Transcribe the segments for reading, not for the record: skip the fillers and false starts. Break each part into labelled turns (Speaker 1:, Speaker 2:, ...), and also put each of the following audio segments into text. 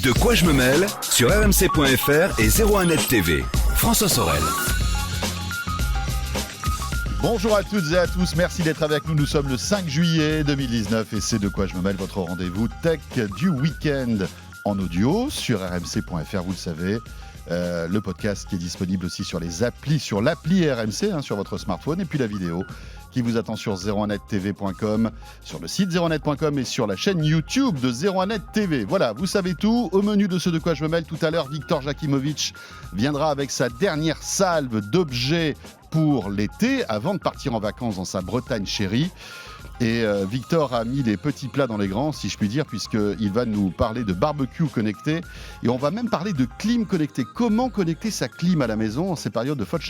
Speaker 1: De quoi je me mêle sur rmc.fr et 01net TV. François Sorel.
Speaker 2: Bonjour à toutes et à tous, merci d'être avec nous. Nous sommes le 5 juillet 2019 et c'est De quoi je me mêle, votre rendez-vous tech du week-end en audio sur rmc.fr, vous le savez. Le podcast qui est disponible aussi sur les applis, sur l'appli RMC, sur votre smartphone, et puis la vidéo qui vous attend sur 01nettv.com, sur le site 01net.com et sur la chaîne YouTube de 01net TV. Voilà, vous savez tout. Au menu de ce De quoi je me mêle, tout à l'heure, Victor Jakimovic viendra avec sa dernière salve d'objets pour l'été, avant de partir en vacances dans sa Bretagne chérie. Et Victor a mis les petits plats dans les grands, si je puis dire, puisqu'il va nous parler de barbecue connecté. Et on va même parler de clim connectée. Comment connecter sa clim à la maison en ces périodes de forte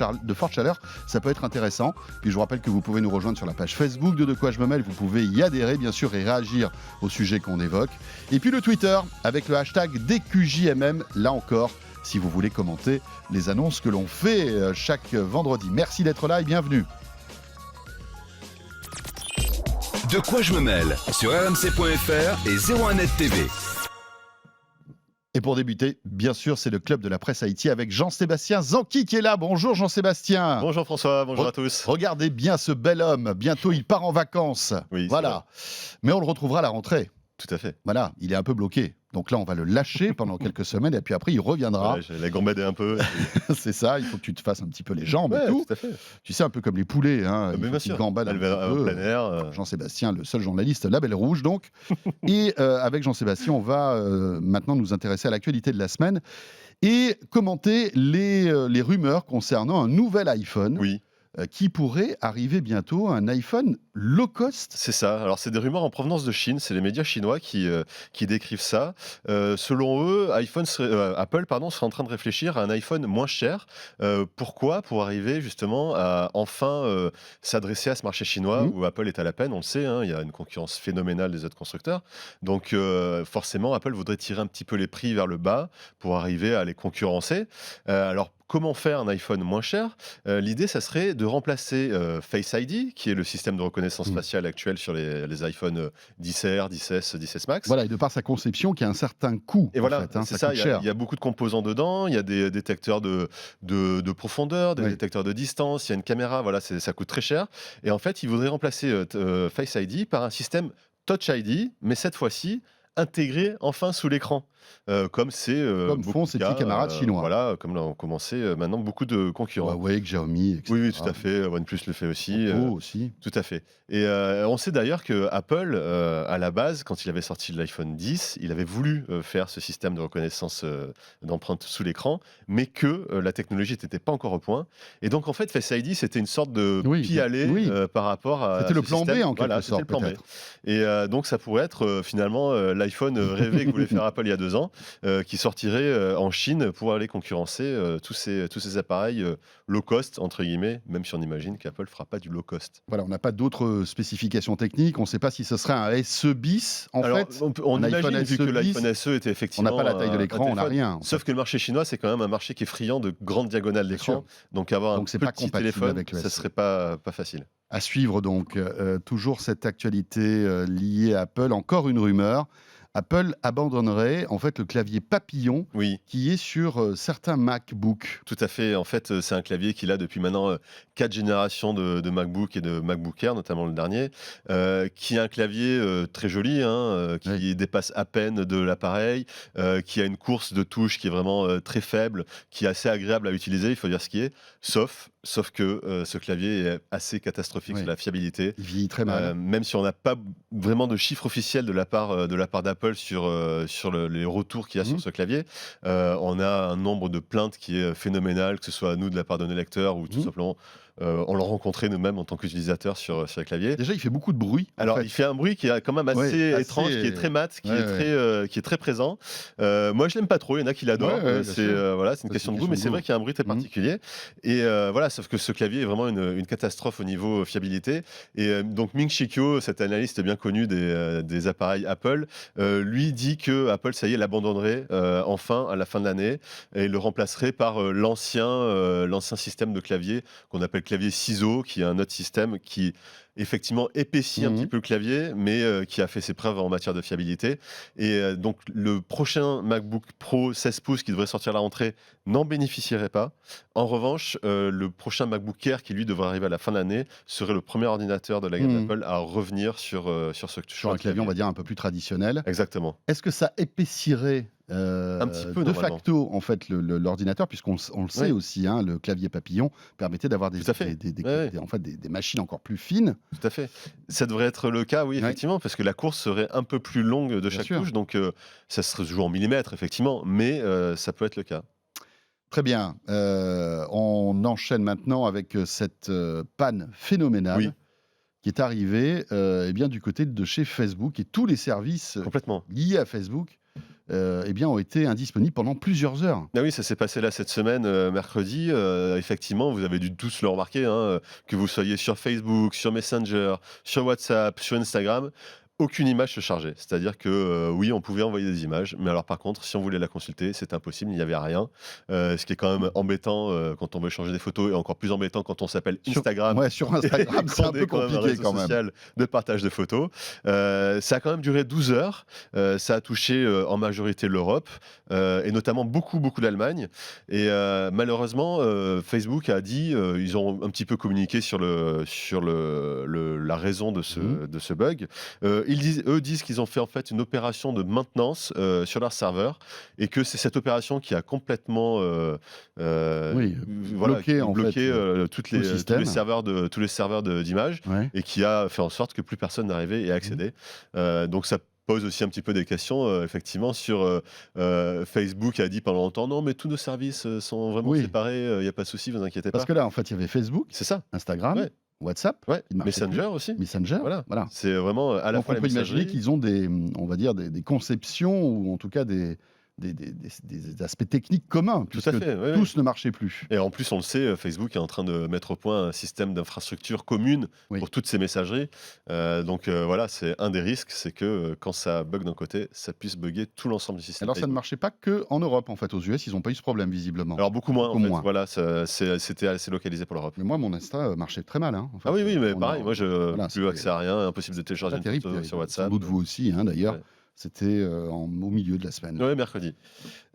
Speaker 2: chaleur? Ça peut être intéressant. Puis je vous rappelle que vous pouvez nous rejoindre sur la page Facebook de quoi je me mêle. Vous pouvez y adhérer, bien sûr, et réagir au sujet qu'on évoque. Et puis le Twitter, avec le hashtag DQJMM, là encore, si vous voulez commenter les annonces que l'on fait chaque vendredi. Merci d'être là et bienvenue.
Speaker 1: De quoi je me mêle sur rmc.fr et 01net TV.
Speaker 2: Et pour débuter, bien sûr, c'est le club de la presse Haïti avec Jean-Sébastien Zanqui qui est là. Bonjour Jean-Sébastien.
Speaker 3: Bonjour François, bonjour à tous.
Speaker 2: Regardez bien ce bel homme. Bientôt, il part en vacances.
Speaker 3: Oui,
Speaker 2: voilà. Mais on le retrouvera à la rentrée.
Speaker 3: Tout à fait.
Speaker 2: Voilà, il est un peu bloqué. Donc là, on va le lâcher pendant quelques semaines et puis après, il reviendra.
Speaker 3: Ouais, j'ai la gambadé un peu.
Speaker 2: C'est ça, il faut que tu te fasses un petit peu les jambes et tout.
Speaker 3: Tout à fait.
Speaker 2: Tu sais, un peu comme les poulets.
Speaker 3: Mais bien sûr.
Speaker 2: Gambadent un peu.
Speaker 3: Plein air.
Speaker 2: Jean-Sébastien, le seul journaliste, label rouge donc. Et avec Jean-Sébastien, on va maintenant nous intéresser à l'actualité de la semaine et commenter les rumeurs concernant un nouvel iPhone.
Speaker 3: Oui.
Speaker 2: Qui pourrait arriver bientôt, un iPhone low cost.
Speaker 3: C'est ça. Alors, c'est des rumeurs en provenance de Chine. C'est les médias chinois qui décrivent ça. Selon eux, Apple serait en train de réfléchir à un iPhone moins cher. Pourquoi? Pour arriver justement à enfin s'adresser à ce marché chinois où Apple est à la peine. On le sait, il y a une concurrence phénoménale des autres constructeurs. Donc, forcément, Apple voudrait tirer un petit peu les prix vers le bas pour arriver à les concurrencer. Alors, comment faire un iPhone moins cher? L'idée, ça serait de remplacer Face ID, qui est le système de reconnaissance faciale actuel sur les iPhone 10R, 10S, 10S Max.
Speaker 2: Voilà, et de par sa conception qui a un certain coût.
Speaker 3: Et voilà, c'est ça,
Speaker 2: cher.
Speaker 3: il y a beaucoup de composants dedans, il y a des détecteurs de profondeur, des détecteurs de distance, il y a une caméra, voilà, ça coûte très cher. Et en fait, ils voudraient remplacer Face ID par un système Touch ID, mais cette fois-ci, intégré enfin sous l'écran. Comme
Speaker 2: font ces petits camarades chinois.
Speaker 3: Voilà, comme l'ont commencé maintenant beaucoup de concurrents.
Speaker 2: Huawei, Xiaomi, etc.
Speaker 3: Oui, tout à fait. OnePlus le fait aussi.
Speaker 2: Oppo aussi.
Speaker 3: Tout à fait. Et on sait d'ailleurs que Apple, à la base, quand il avait sorti l'iPhone 10, il avait voulu faire ce système de reconnaissance d'empreinte sous l'écran, mais que la technologie n'était pas encore au point. Et donc, en fait, Face ID, c'était une sorte de pis-aller par rapport à
Speaker 2: c'était le plan
Speaker 3: système.
Speaker 2: B, en quelque sorte,
Speaker 3: le plan B.
Speaker 2: peut-être.
Speaker 3: Et donc, ça pourrait être finalement l'iPhone rêvé que voulait faire Apple il y a 2 ans, qui sortirait en Chine pour aller concurrencer tous ces appareils low cost, entre guillemets, même si on imagine qu'Apple ne fera pas du low cost.
Speaker 2: Voilà, on n'a pas d'autres spécifications techniques. On ne sait pas si ce serait un SE bis, fait.
Speaker 3: On imagine, vu que
Speaker 2: SE
Speaker 3: l'iPhone SE était effectivement...
Speaker 2: On n'a pas la taille de l'écran, on n'a rien.
Speaker 3: Sauf que le marché chinois, c'est quand même un marché qui est friand de grandes diagonales d'écran. Donc avoir un petit téléphone, ça ne serait pas facile.
Speaker 2: À suivre donc, toujours cette actualité liée à Apple. Encore une rumeur. Apple abandonnerait en fait le clavier papillon qui est sur certains MacBooks.
Speaker 3: Tout à fait. En fait, c'est un clavier qu'il a depuis maintenant 4 générations de MacBook et de MacBook Air, notamment le dernier, qui est un clavier très joli, qui dépasse à peine de l'appareil, qui a une course de touches qui est vraiment très faible, qui est assez agréable à utiliser, il faut dire ce qui est, sauf que ce clavier est assez catastrophique sur la fiabilité.
Speaker 2: Il vieillit très mal.
Speaker 3: Même si on n'a pas vraiment de chiffres officiels de la part d'Apple sur les retours qu'il y a sur ce clavier, on a un nombre de plaintes qui est phénoménal, que ce soit à nous de la part de nos lecteurs ou tout simplement on l'a rencontré nous-mêmes en tant qu'utilisateurs sur les claviers.
Speaker 2: Déjà, il fait beaucoup de bruit.
Speaker 3: Alors, il fait un bruit qui est quand même assez étrange, qui est très mat, qui est très présent. Moi, je l'aime pas trop. Il y en a qui l'adorent. C'est une question de goût, mais c'est vrai qu'il y a un bruit très particulier. Et sauf que ce clavier est vraiment une catastrophe au niveau fiabilité. Et donc, Ming-Chi Kuo, cet analyste bien connu des appareils Apple, lui dit que Apple, ça y est, l'abandonnerait enfin à la fin de l'année et le remplacerait par l'ancien système de clavier qu'on appelle clavier ciseaux, qui est un autre système qui effectivement épaissit un petit peu le clavier, mais qui a fait ses preuves en matière de fiabilité. Et donc le prochain MacBook Pro 16 pouces qui devrait sortir à la rentrée n'en bénéficierait pas. En revanche, le prochain MacBook Air qui lui devrait arriver à la fin de l'année serait le premier ordinateur de la gamme Apple à revenir sur ce
Speaker 2: Sur un clavier, on va dire, un peu plus traditionnel.
Speaker 3: Exactement.
Speaker 2: Est-ce que ça épaissirirait
Speaker 3: Un petit peu,
Speaker 2: de
Speaker 3: normalement.
Speaker 2: facto en fait l'ordinateur, puisqu'on le sait
Speaker 3: Ouais.
Speaker 2: aussi, hein, le clavier papillon permettait d'avoir
Speaker 3: Tout à fait.
Speaker 2: en fait, des machines encore plus fines.
Speaker 3: Tout à fait. Ça devrait être le cas, oui,
Speaker 2: Ouais.
Speaker 3: effectivement, parce que la course serait un peu plus longue de
Speaker 2: Bien
Speaker 3: chaque
Speaker 2: sûr.
Speaker 3: touche, donc ça se joue en millimètres, effectivement, mais ça peut être le cas.
Speaker 2: Très bien. On enchaîne maintenant avec cette panne phénoménale
Speaker 3: Oui.
Speaker 2: qui est arrivée eh bien, du côté de chez Facebook, et tous les services
Speaker 3: Complètement.
Speaker 2: liés à Facebook eh bien, ont été indisponibles pendant plusieurs heures.
Speaker 3: Ah oui, ça s'est passé là cette semaine, mercredi. Effectivement, vous avez dû tous le remarquer, hein, que vous soyez sur Facebook, sur Messenger, sur WhatsApp, sur Instagram. Aucune image se chargeait. C'est-à-dire que oui, on pouvait envoyer des images, mais alors par contre, si on voulait la consulter, c'était impossible, il n'y avait rien. Ce qui est quand même embêtant quand on veut changer des photos, et encore plus embêtant quand on s'appelle Instagram.
Speaker 2: Sur Instagram, c'est un peu
Speaker 3: Quand même
Speaker 2: compliqué
Speaker 3: réseau
Speaker 2: quand même.
Speaker 3: social de partage de photos. Ça a quand même duré 12 heures. Ça a touché en majorité l'Europe et notamment beaucoup d'Allemagne. Et malheureusement, Facebook a dit, ils ont un petit peu communiqué sur la raison de ce bug. Eux disent qu'ils ont fait en fait une opération de maintenance sur leur serveur, et que c'est cette opération qui a complètement
Speaker 2: bloqué, en fait,
Speaker 3: tous
Speaker 2: système.
Speaker 3: les serveurs d'images,
Speaker 2: Ouais.
Speaker 3: et qui a fait en sorte que plus personne n'arrivait et accédait. Donc ça pose aussi un petit peu des questions, effectivement, sur Facebook a dit pendant longtemps non, mais tous nos services sont vraiment séparés, il n'y a pas de souci, vous inquiétez pas.
Speaker 2: Parce que là, en fait, il y avait Facebook,
Speaker 3: C'est ça.
Speaker 2: Instagram,
Speaker 3: Ouais.
Speaker 2: WhatsApp,
Speaker 3: Ouais.
Speaker 2: qui ne marchait
Speaker 3: Messenger aussi.
Speaker 2: plus. Messenger.
Speaker 3: Voilà.
Speaker 2: Voilà.
Speaker 3: C'est vraiment à la
Speaker 2: Donc
Speaker 3: fois
Speaker 2: on
Speaker 3: la
Speaker 2: peut imaginer
Speaker 3: messagerie.
Speaker 2: qu'ils ont on va dire des conceptions, ou en tout cas des aspects techniques communs,
Speaker 3: Tout à
Speaker 2: puisque
Speaker 3: fait, oui, oui.
Speaker 2: tous ne marchaient plus.
Speaker 3: Et en plus, on le sait, Facebook est en train de mettre au point un système d'infrastructure commune
Speaker 2: Oui.
Speaker 3: pour toutes ces messageries. Donc voilà, c'est un des risques, c'est que quand ça bug d'un côté, ça puisse bugger tout l'ensemble du système.
Speaker 2: Alors ça ne
Speaker 3: Facebook.
Speaker 2: marchait pas que en Europe, en fait. Aux US, ils n'ont pas eu ce problème, visiblement.
Speaker 3: Alors beaucoup moins,
Speaker 2: Beaucoup
Speaker 3: en fait.
Speaker 2: moins.
Speaker 3: Voilà, c'était assez localisé pour l'Europe.
Speaker 2: Mais moi, mon Insta marchait très mal. Hein, en fait.
Speaker 3: Ah oui, mais
Speaker 2: On
Speaker 3: pareil,
Speaker 2: a-
Speaker 3: moi, je
Speaker 2: voilà,
Speaker 3: plus
Speaker 2: c'était
Speaker 3: accès à rien, impossible de télécharger
Speaker 2: pas
Speaker 3: une
Speaker 2: terrible,
Speaker 3: photo
Speaker 2: terrible.
Speaker 3: sur
Speaker 2: Sans
Speaker 3: WhatsApp.
Speaker 2: doute vous aussi, hein, d'ailleurs.
Speaker 3: Ouais.
Speaker 2: C'était au milieu de la semaine.
Speaker 3: Oui, mercredi.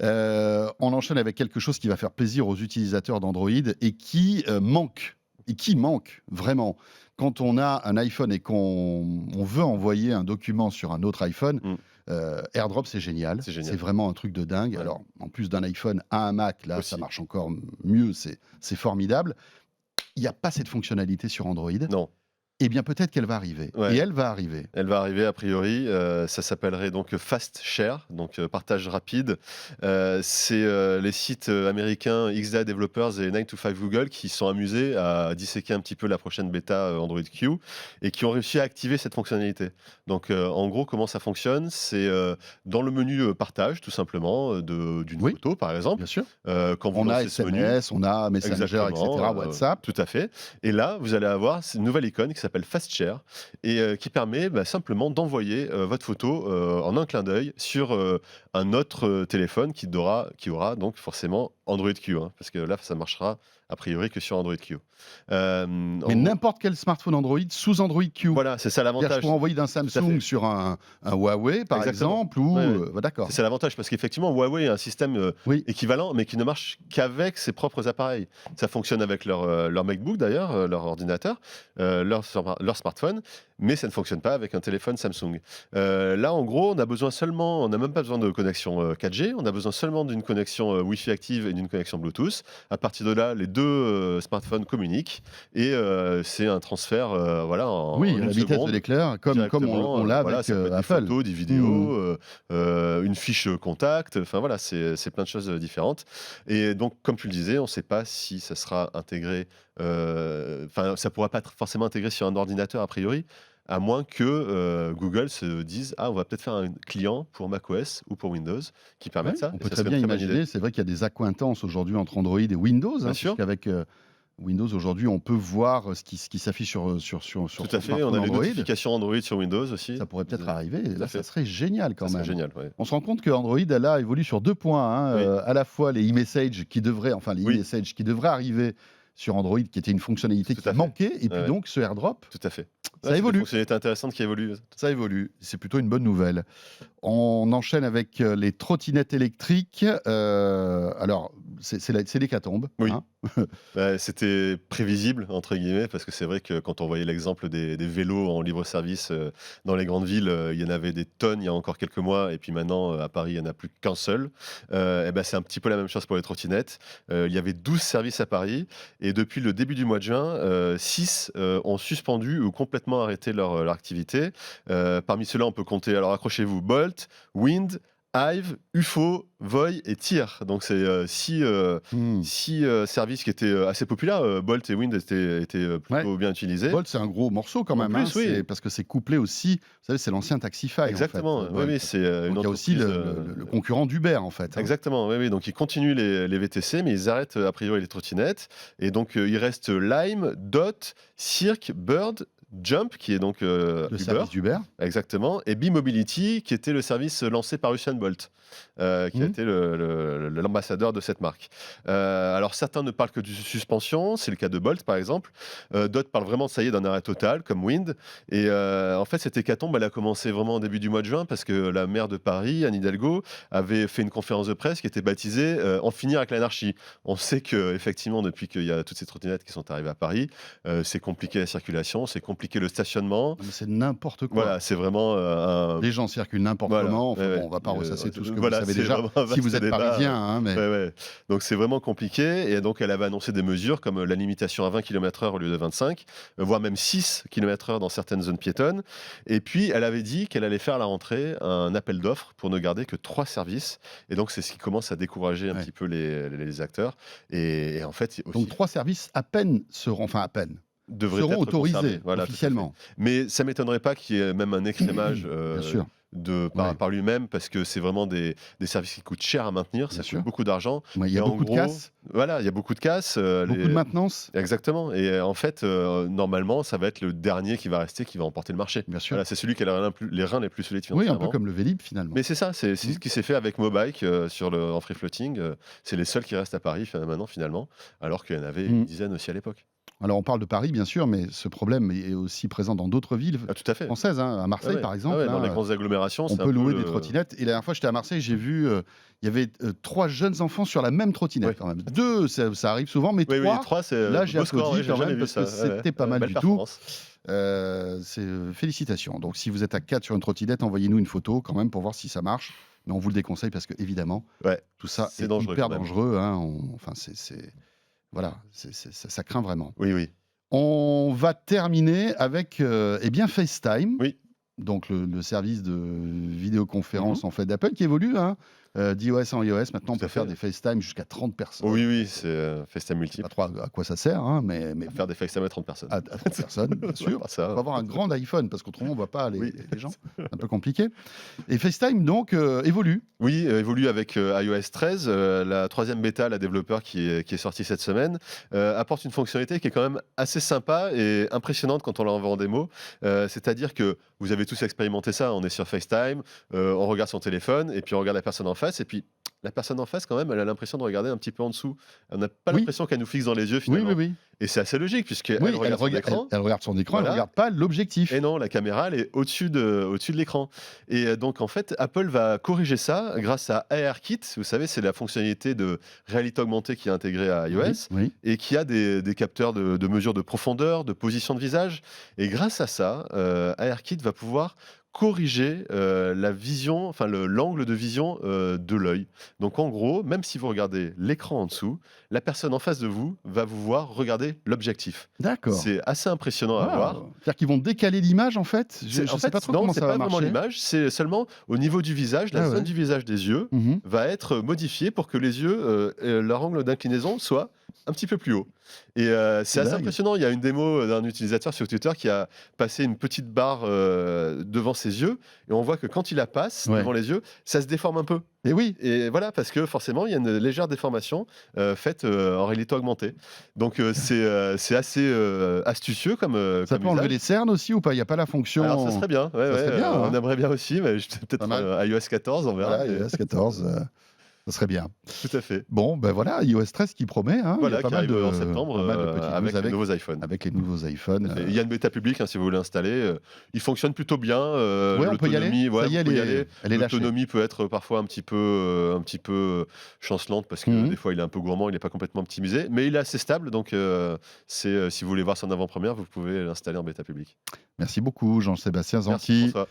Speaker 2: On enchaîne avec quelque chose qui va faire plaisir aux utilisateurs d'Android et qui manque. Et qui manque vraiment. Quand on a un iPhone et qu'on veut envoyer un document sur un autre iPhone, AirDrop, c'est génial.
Speaker 3: C'est génial.
Speaker 2: C'est vraiment un truc de dingue.
Speaker 3: Ouais.
Speaker 2: Alors, en plus d'un iPhone à un Mac, là,
Speaker 3: Aussi.
Speaker 2: ça marche encore mieux. C'est formidable. Il n'y a pas cette fonctionnalité sur Android.
Speaker 3: Non.
Speaker 2: Eh bien, peut-être qu'elle va arriver.
Speaker 3: Ouais.
Speaker 2: Et elle va arriver.
Speaker 3: Elle va arriver a priori, ça s'appellerait donc Fast Share, donc partage rapide. C'est les sites américains XDA Developers et 9 to 5 Google qui sont amusés à disséquer un petit peu la prochaine bêta Android Q, et qui ont réussi à activer cette fonctionnalité. Donc en gros, comment ça fonctionne? C'est dans le menu partage, tout simplement, d'une
Speaker 2: Oui.
Speaker 3: photo par exemple.
Speaker 2: Bien sûr.
Speaker 3: Quand vous
Speaker 2: On a
Speaker 3: lancez ce menu,
Speaker 2: SMS, on a Messenger,
Speaker 3: exactement,
Speaker 2: etc., WhatsApp.
Speaker 3: tout à fait. Et là, vous allez avoir une nouvelle icône qui s'appelle Fast Share, et qui permet simplement d'envoyer votre photo en un clin d'œil sur un autre téléphone qui aura donc forcément Android Q, hein, parce que là, ça marchera a priori que sur Android Q.
Speaker 2: Mais n'importe quel smartphone Android sous Android Q.
Speaker 3: Voilà, c'est ça
Speaker 2: C'est-à-dire, je
Speaker 3: l'avantage.
Speaker 2: pourrais envoyer d'un Samsung sur un Huawei, par
Speaker 3: Exactement.
Speaker 2: exemple, ou...
Speaker 3: Ouais.
Speaker 2: d'accord.
Speaker 3: C'est ça l'avantage, parce qu'effectivement, Huawei a un système
Speaker 2: Oui.
Speaker 3: équivalent, mais qui ne marche qu'avec ses propres appareils. Ça fonctionne avec leur MacBook, d'ailleurs, leur ordinateur, leur smartphone, mais ça ne fonctionne pas avec un téléphone Samsung. Là, en gros, on n'a même pas besoin de connexion 4G, on a besoin seulement d'une connexion Wi-Fi active et d'une connexion Bluetooth. À partir de là, les deux smartphones communiquent, et c'est un transfert en
Speaker 2: Oui,
Speaker 3: une
Speaker 2: à la vitesse
Speaker 3: seconde.
Speaker 2: de l'éclair, comme on l'a
Speaker 3: Voilà,
Speaker 2: avec
Speaker 3: ça peut être des
Speaker 2: Apple.
Speaker 3: photos, des vidéos, une fiche contact, enfin voilà, c'est plein de choses différentes. Et donc, comme tu le disais, on ne sait pas si ça sera intégré, ça ne pourra pas être forcément intégré sur un ordinateur a priori, à moins que Google se dise on va peut-être faire un client pour macOS ou pour Windows qui permette
Speaker 2: Ouais,
Speaker 3: ça.
Speaker 2: on
Speaker 3: Et
Speaker 2: peut
Speaker 3: ça
Speaker 2: très
Speaker 3: serait
Speaker 2: bien
Speaker 3: une très bonne idée.
Speaker 2: imaginer, c'est vrai qu'il y a des accointances aujourd'hui entre Android et Windows,
Speaker 3: Bien sûr.
Speaker 2: puisqu'avec Windows aujourd'hui, on peut voir ce qui s'affiche sur
Speaker 3: Tout
Speaker 2: son
Speaker 3: à fait, on
Speaker 2: smartphone
Speaker 3: a les
Speaker 2: Android.
Speaker 3: notifications Android sur Windows aussi.
Speaker 2: Ça pourrait peut-être arriver, et
Speaker 3: Tout à
Speaker 2: là,
Speaker 3: fait.
Speaker 2: ça serait génial quand
Speaker 3: Ça
Speaker 2: même.
Speaker 3: serait génial, ouais.
Speaker 2: On se rend compte que Android, là, évolue sur deux points, hein,
Speaker 3: Oui.
Speaker 2: à la fois les e-messages qui devraient,
Speaker 3: Oui.
Speaker 2: e-messages qui devraient arriver sur Android, qui était une fonctionnalité
Speaker 3: Tout
Speaker 2: qui
Speaker 3: à fait.
Speaker 2: manquait, et puis
Speaker 3: Ouais, ouais.
Speaker 2: donc ce AirDrop,
Speaker 3: Tout à fait.
Speaker 2: ça
Speaker 3: Ouais, c'est des
Speaker 2: évolue.
Speaker 3: fonctionnalités intéressantes qui évoluent.
Speaker 2: Ça évolue. C'est plutôt une bonne nouvelle. On enchaîne avec les trottinettes électriques. Alors, c'est l'hécatombe.
Speaker 3: Oui.
Speaker 2: Hein.
Speaker 3: C'était «prévisible» entre guillemets, parce que c'est vrai que quand on voyait l'exemple des vélos en libre service, dans les grandes villes, il y en avait des tonnes il y a encore quelques mois et puis maintenant, à Paris, il n'y en a plus qu'un seul. Et bah, c'est un petit peu la même chose pour les trottinettes. Il y avait 12 services à Paris et depuis le début du mois de juin, 6 ont suspendu ou complètement arrêté leur activité. Parmi ceux-là, on peut compter, alors accrochez-vous, Bolt, Wind, Hive, UFO, Voi et Tyr. Donc c'est 6
Speaker 2: Hmm.
Speaker 3: services qui étaient assez populaires. Bolt et Wind étaient plutôt bien utilisés.
Speaker 2: Bolt, c'est un gros morceau quand
Speaker 3: En
Speaker 2: même.
Speaker 3: plus, oui.
Speaker 2: C'est parce que c'est couplé aussi. Vous savez, c'est l'ancien Taxify.
Speaker 3: Exactement.
Speaker 2: En fait,
Speaker 3: Oui,
Speaker 2: Bolt.
Speaker 3: oui, c'est une
Speaker 2: Donc il y a aussi
Speaker 3: entreprise.
Speaker 2: le concurrent d'Uber en fait. Hein.
Speaker 3: Exactement, oui, oui. Donc ils continuent les VTC, mais ils arrêtent a priori les trottinettes. Et donc il reste Lime, Dot, Cirque, Bird, Jump, qui est donc
Speaker 2: Le
Speaker 3: Uber,
Speaker 2: service d'Uber.
Speaker 3: exactement, et B-Mobility, qui était le service lancé par Usain Bolt, qui a été l'ambassadeur de cette marque. Alors certains ne parlent que de suspension, c'est le cas de Bolt par exemple. D'autres parlent vraiment, ça y est, d'un arrêt total, comme Wind. Et en fait, cette hécatombe, elle a commencé vraiment au début du mois de juin, parce que la maire de Paris, Anne Hidalgo, avait fait une conférence de presse qui était baptisée En finir avec l'anarchie. On sait que effectivement, depuis qu'il y a toutes ces trottinettes qui sont arrivées à Paris, c'est compliqué la circulation, c'est compliqué le stationnement.
Speaker 2: Non, mais c'est n'importe quoi.
Speaker 3: Voilà, c'est vraiment un...
Speaker 2: Les gens circulent n'importe
Speaker 3: Voilà,
Speaker 2: comment. Enfin,
Speaker 3: ouais,
Speaker 2: bon, on va pas ressasser tout ce que
Speaker 3: voilà,
Speaker 2: vous savez
Speaker 3: c'est
Speaker 2: déjà.
Speaker 3: vraiment un
Speaker 2: Si vous
Speaker 3: vaste
Speaker 2: êtes
Speaker 3: débat,
Speaker 2: parisien, hein, mais
Speaker 3: Ouais, ouais. Donc c'est vraiment compliqué. Et donc elle avait annoncé des mesures comme la limitation à 20 km/h au lieu de 25, voire même 6 km/h dans certaines zones piétonnes. Et puis elle avait dit qu'elle allait faire à la rentrée un appel d'offres pour ne garder que 3 services. Et donc c'est ce qui commence à décourager un
Speaker 2: Ouais.
Speaker 3: petit peu les acteurs. Et en fait, aussi,
Speaker 2: donc 3 services à peine seront, enfin à peine,
Speaker 3: devraient
Speaker 2: seront
Speaker 3: être
Speaker 2: autorisés
Speaker 3: conservés. Voilà, tout à fait.
Speaker 2: officiellement.
Speaker 3: Mais ça m'étonnerait pas qu'il y ait même un écrémage
Speaker 2: Bien sûr.
Speaker 3: par,
Speaker 2: Ouais.
Speaker 3: par lui-même, parce que c'est vraiment des services qui coûtent cher à maintenir, ça
Speaker 2: Bien
Speaker 3: coûte
Speaker 2: sûr.
Speaker 3: beaucoup d'argent.
Speaker 2: Ouais, il y a
Speaker 3: Et en
Speaker 2: beaucoup de
Speaker 3: gros,
Speaker 2: casse,
Speaker 3: Voilà, il y a beaucoup de casses.
Speaker 2: beaucoup de maintenance.
Speaker 3: Exactement. Et en fait, normalement, ça va être le dernier qui va rester, qui va emporter le marché.
Speaker 2: Bien sûr.
Speaker 3: Voilà, c'est celui qui a les reins les plus solides
Speaker 2: Oui, un
Speaker 3: financièrement.
Speaker 2: peu comme le Vélib finalement.
Speaker 3: Mais c'est ça, c'est ce qui s'est fait avec Mobike en free floating. C'est les seuls qui restent à Paris maintenant, finalement, alors qu'il y en avait une dizaine aussi à l'époque.
Speaker 2: Alors on parle de Paris bien sûr, mais ce problème est aussi présent dans d'autres villes
Speaker 3: Ah, tout à fait.
Speaker 2: françaises. Hein. À Marseille
Speaker 3: Ah ouais.
Speaker 2: par
Speaker 3: Ah
Speaker 2: exemple,
Speaker 3: ouais,
Speaker 2: là,
Speaker 3: dans les grandes agglomérations,
Speaker 2: on
Speaker 3: c'est un
Speaker 2: peut louer
Speaker 3: peu
Speaker 2: des trottinettes. Et la dernière fois j'étais à Marseille, j'ai vu, il y avait 3 jeunes enfants sur la même trottinette
Speaker 3: Ouais.
Speaker 2: quand même. 2, ça arrive souvent, mais 3,
Speaker 3: Oui, 3, c'est
Speaker 2: là, j'ai
Speaker 3: beau score,
Speaker 2: applaudi
Speaker 3: j'ai
Speaker 2: quand
Speaker 3: jamais
Speaker 2: même
Speaker 3: vu
Speaker 2: parce
Speaker 3: ça.
Speaker 2: que c'était pas mal
Speaker 3: belle
Speaker 2: du tout.
Speaker 3: performance.
Speaker 2: Félicitations. Donc si vous êtes à 4 sur une trottinette, envoyez-nous une photo quand même pour voir si ça marche. Mais on vous le déconseille parce que évidemment,
Speaker 3: Ouais,
Speaker 2: tout ça
Speaker 3: c'est
Speaker 2: est
Speaker 3: dangereux
Speaker 2: hyper
Speaker 3: quand même.
Speaker 2: dangereux. Hein. Enfin, voilà, ça craint vraiment.
Speaker 3: Oui, oui.
Speaker 2: On va terminer avec eh bien FaceTime.
Speaker 3: Oui.
Speaker 2: Donc le service de vidéoconférence en fait d'Apple qui évolue d'iOS en iOS. Maintenant, on
Speaker 3: Tout à
Speaker 2: peut faire
Speaker 3: fait.
Speaker 2: des FaceTime jusqu'à 30 personnes.
Speaker 3: Oui, oui, c'est FaceTime
Speaker 2: Je sais
Speaker 3: multiple.
Speaker 2: pas trop à quoi ça sert, hein, mais
Speaker 3: Faire des FaceTime à 30 personnes.
Speaker 2: à 30 personnes, bien sûr.
Speaker 3: Pas ça.
Speaker 2: Il faut avoir un grand iPhone parce qu'autrement on voit pas les,
Speaker 3: Oui.
Speaker 2: les gens. C'est un peu compliqué. Et FaceTime donc évolue.
Speaker 3: Oui, évolue avec iOS 13. La 3e bêta, la développeur qui est sortie cette semaine, apporte une fonctionnalité qui est quand même assez sympa et impressionnante quand on l'envoie en démo. C'est-à-dire que vous avez tous expérimenté ça. On est sur FaceTime, on regarde son téléphone et puis on regarde la personne en face. Et puis la personne en face, quand même, elle a l'impression de regarder un petit peu en dessous. On n'a pas
Speaker 2: Oui.
Speaker 3: l'impression qu'elle nous fixe dans les yeux
Speaker 2: Oui,
Speaker 3: finalement.
Speaker 2: oui, oui.
Speaker 3: Et c'est assez logique puisqu'elle
Speaker 2: Oui,
Speaker 3: regarde son écran.
Speaker 2: elle regarde son écran, elle
Speaker 3: Voilà.
Speaker 2: ne regarde pas l'objectif.
Speaker 3: Et non, la caméra, elle est au-dessus de l'écran. Et donc, en fait, Apple va corriger ça grâce à ARKit. Vous savez, c'est la fonctionnalité de réalité augmentée qui est intégrée à iOS
Speaker 2: Oui.
Speaker 3: et qui a des capteurs de mesure de profondeur, de position de visage. Et grâce à ça, ARKit va pouvoir corriger la vision, enfin l'angle de vision de l'œil. Donc en gros, même si vous regardez l'écran en dessous, la personne en face de vous va vous voir regarder l'objectif.
Speaker 2: D'accord.
Speaker 3: C'est assez impressionnant à
Speaker 2: Wow.
Speaker 3: voir.
Speaker 2: C'est-à-dire qu'ils vont décaler l'image en fait. Je ne
Speaker 3: En
Speaker 2: sais
Speaker 3: fait,
Speaker 2: pas trop
Speaker 3: non,
Speaker 2: comment
Speaker 3: c'est
Speaker 2: ça va
Speaker 3: pas vraiment
Speaker 2: marcher.
Speaker 3: l'image, c'est seulement au niveau du visage, la
Speaker 2: Ah
Speaker 3: zone
Speaker 2: ouais.
Speaker 3: du visage des yeux
Speaker 2: Mhm.
Speaker 3: va être modifiée pour que les yeux, leur angle d'inclinaison soit un petit peu plus haut. Et c'est assez
Speaker 2: dingue.
Speaker 3: impressionnant. Il y a une démo d'un utilisateur sur Twitter qui a passé une petite barre devant ses yeux et on voit que quand il la passe
Speaker 2: Ouais.
Speaker 3: devant les yeux, ça se déforme un peu.
Speaker 2: Et oui,
Speaker 3: Et voilà, parce que forcément, il y a une légère déformation faite en réalité augmentée. Donc c'est assez astucieux comme
Speaker 2: ça
Speaker 3: comme
Speaker 2: peut enlever
Speaker 3: usage.
Speaker 2: les cernes aussi ou pas? Il n'y a pas la fonction.
Speaker 3: Alors ça serait bien, ouais,
Speaker 2: Ça
Speaker 3: ouais,
Speaker 2: serait bien,
Speaker 3: on
Speaker 2: hein.
Speaker 3: aimerait bien aussi, mais
Speaker 2: Pas
Speaker 3: peut-être
Speaker 2: mal.
Speaker 3: iOS 14, on verra.
Speaker 2: Voilà,
Speaker 3: mais-
Speaker 2: iOS 14. Ça serait bien.
Speaker 3: Tout à fait.
Speaker 2: Bon, ben voilà, iOS 13 qui promet. Hein,
Speaker 3: Voilà,
Speaker 2: il y a
Speaker 3: qui
Speaker 2: pas mal
Speaker 3: arrive
Speaker 2: de,
Speaker 3: en septembre
Speaker 2: pas mal de petites
Speaker 3: avec
Speaker 2: news
Speaker 3: les nouveaux iPhones.
Speaker 2: avec les nouveaux iPhones.
Speaker 3: Il y a une bêta publique si vous voulez l'installer. Il fonctionne plutôt bien.
Speaker 2: Ouais, on peut y aller.
Speaker 3: L'autonomie,
Speaker 2: Ça y est,
Speaker 3: on peut y aller.
Speaker 2: elle est lâchée.
Speaker 3: L'autonomie peut être parfois un petit peu chancelante parce que des fois il est un peu gourmand, il n'est pas complètement optimisé, mais il est assez stable. Donc si vous voulez voir son avant-première, vous pouvez l'installer en bêta publique.
Speaker 2: Merci beaucoup, Jean-Sébastien
Speaker 3: Merci
Speaker 2: Zanti.
Speaker 3: François.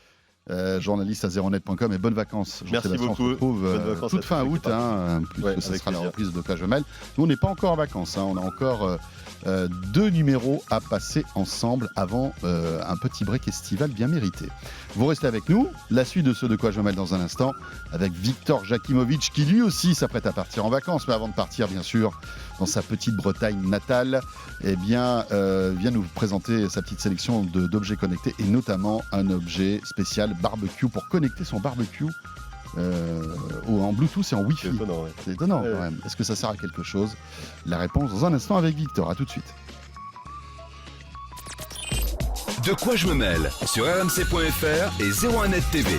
Speaker 2: Journaliste à zeronet.com et bonnes vacances.
Speaker 3: Merci
Speaker 2: Jean-Sébastien,
Speaker 3: beaucoup.
Speaker 2: On se retrouve
Speaker 3: Bonnes vacances
Speaker 2: toute
Speaker 3: à
Speaker 2: fin
Speaker 3: tous ceux
Speaker 2: août,
Speaker 3: qui
Speaker 2: puisque
Speaker 3: Ouais,
Speaker 2: ce
Speaker 3: avec
Speaker 2: sera la
Speaker 3: plaisir.
Speaker 2: reprise de Quoi Je Mêle. Nous, on n'est pas encore en vacances. On a encore 2 numéros à passer ensemble avant un petit break estival bien mérité. Vous restez avec nous. La suite de ceux de Quoi Je Mêle dans un instant avec Victor Jakimovic qui lui aussi s'apprête à partir en vacances. Mais avant de partir, bien sûr, dans sa petite Bretagne natale, vient nous présenter sa petite sélection d'objets connectés et notamment un objet spécial barbecue pour connecter son barbecue en Bluetooth et en Wi-Fi.
Speaker 3: C'est étonnant, ouais.
Speaker 2: C'est étonnant
Speaker 3: Ouais.
Speaker 2: quand même. Est-ce que ça sert à quelque chose? La réponse dans un instant avec Victor. À tout de suite.
Speaker 1: De quoi je me mêle sur rmc.fr et 01net TV.